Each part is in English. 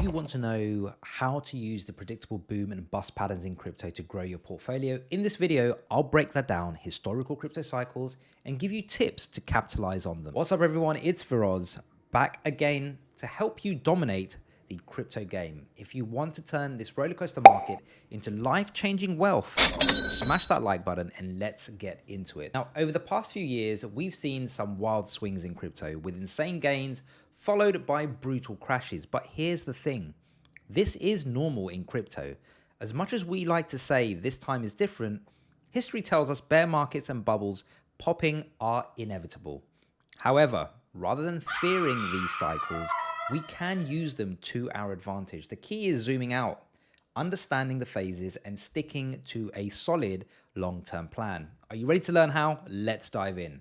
you want to know how to use the predictable boom and bust patterns in crypto to grow your portfolio, in this video, I'll break that down, historical crypto cycles, and give you tips to capitalize on them. What's up, everyone? It's Feroz, back again to help you dominate the crypto game. If you want to turn this rollercoaster market into life-changing wealth, smash that like button and let's get into it. Now, over the past few years, we've seen some wild swings in crypto with insane gains followed by brutal crashes. But here's the thing, this is normal in crypto. As much as we like to say this time is different, history tells us bear markets and bubbles popping are inevitable. However, rather than fearing these cycles, we can use them to our advantage. The key is zooming out, understanding the phases, and sticking to a solid long-term plan. Are you ready to learn how? Let's dive in.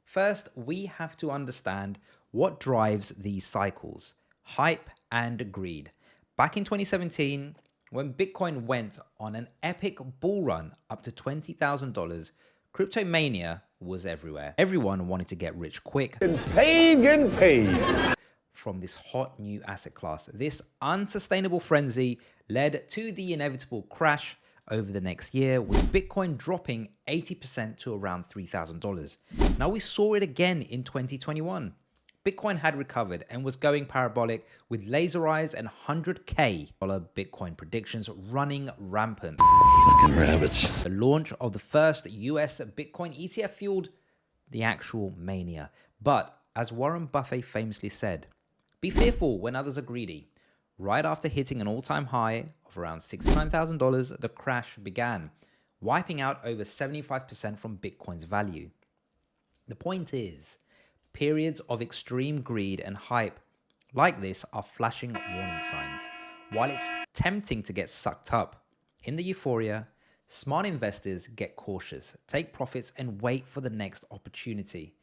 First, we have to understand what drives these cycles: hype and greed. Back in 2017, when Bitcoin went on an epic bull run up to $20,000, crypto mania was everywhere. Everyone wanted to get rich quick. Getting paid. From this hot new asset class. This unsustainable frenzy led to the inevitable crash over the next year, with Bitcoin dropping 80% to around $3,000. Now we saw it again in 2021. Bitcoin had recovered and was going parabolic, with laser eyes and $100K Bitcoin predictions running rampant. Fucking rabbits. The launch of the first US Bitcoin ETF fueled the actual mania. But as Warren Buffett famously said, be fearful when others are greedy. Right after hitting an all-time high of around $69,000, the crash began, wiping out over 75% from Bitcoin's value. The point is, periods of extreme greed and hype like this are flashing warning signs. While it's tempting to get sucked up in the euphoria, smart investors get cautious, take profits, and wait for the next opportunity.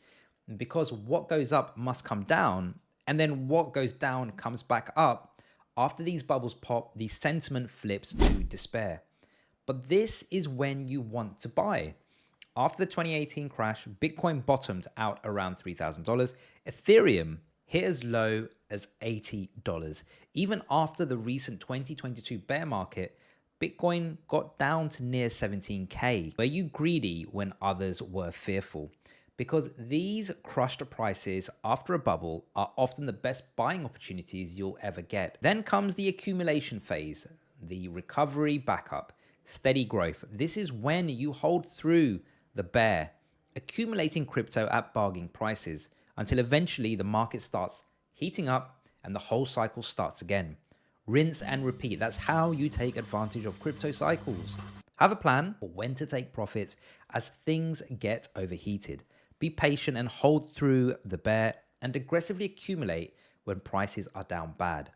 Because what goes up must come down, and then what goes down comes back up. After these bubbles pop, the sentiment flips to despair. But this is when you want to buy. After the 2018 crash, Bitcoin bottomed out around $3,000. Ethereum hit as low as $80. Even after the recent 2022 bear market, Bitcoin got down to near 17K. Were you greedy when others were fearful? Because these crushed prices after a bubble are often the best buying opportunities you'll ever get. Then comes the accumulation phase, the recovery backup, steady growth. This is when you hold through the bear, accumulating crypto at bargain prices until eventually the market starts heating up and the whole cycle starts again. Rinse and repeat. That's how you take advantage of crypto cycles. Have a plan for when to take profits as things get overheated. Be patient and hold through the bear, and aggressively accumulate when prices are down bad.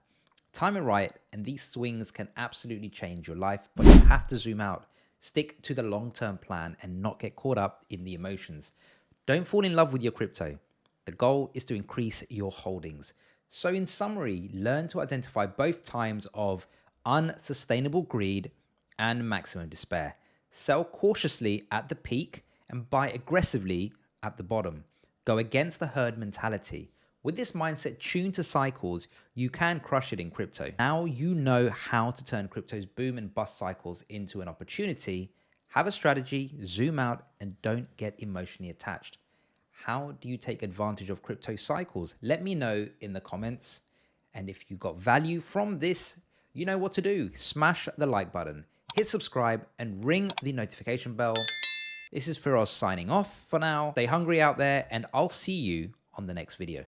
Time it right, and these swings can absolutely change your life, but you have to zoom out, stick to the long-term plan, and not get caught up in the emotions. Don't fall in love with your crypto. The goal is to increase your holdings. So in summary, learn to identify both times of unsustainable greed and maximum despair. Sell cautiously at the peak and buy aggressively at the bottom. Go against the herd mentality. With this mindset tuned to cycles, you can crush it in crypto. Now you know how to turn crypto's boom and bust cycles into an opportunity. Have a strategy, zoom out, and don't get emotionally attached. How do you take advantage of crypto cycles? Let me know in the comments. And if you got value from this, you know what to do. Smash the like button, hit subscribe, and ring the notification bell. This is Feroz signing off for now. Stay hungry out there, and I'll see you on the next video.